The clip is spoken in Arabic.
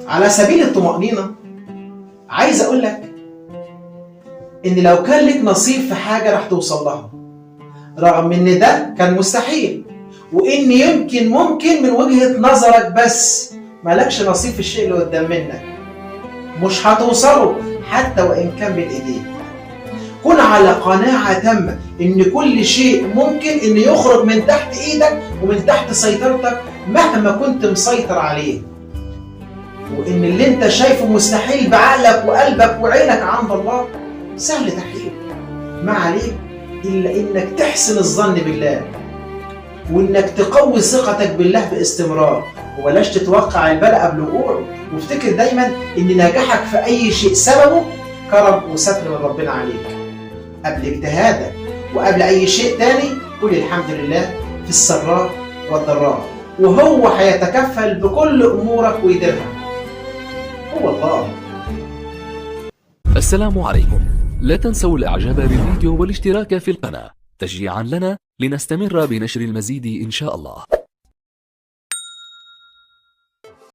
على سبيل الطمأنينة عايز أقول لك إن لو كان لك نصيب في حاجة راح توصل لها، رغم إن ده كان مستحيل، وإن ممكن من وجهة نظرك بس مالكش نصيب في الشيء اللي قدام منك، مش هتوصله حتى وإن كان بين إيديك. كن على قناعة تامة إن كل شيء ممكن إن يخرج من تحت إيدك ومن تحت سيطرتك مهما كنت مسيطر عليه، وإن اللي أنت شايفه مستحيل بعقلك وقلبك وعينك عند الله سهل تحقيقه. ما عليك إلا إنك تحسن الظن بالله، وإنك تقوي ثقتك بالله باستمرار، وبلاش تتوقع البلاء قبل وقوعه، وافتكر دايما إن نجاحك في أي شيء سببه كرم وستر من ربنا عليك. قبل اجتهادك وقبل أي شيء تاني قول الحمد لله في السراء والضراء، وهو هيتكفل بكل أمورك ويديرها، هو الله. السلام عليكم. لا تنسوا الاعجاب بالفيديو والاشتراك في القناة تشجيعا لنا لنستمر بنشر المزيد إن شاء الله.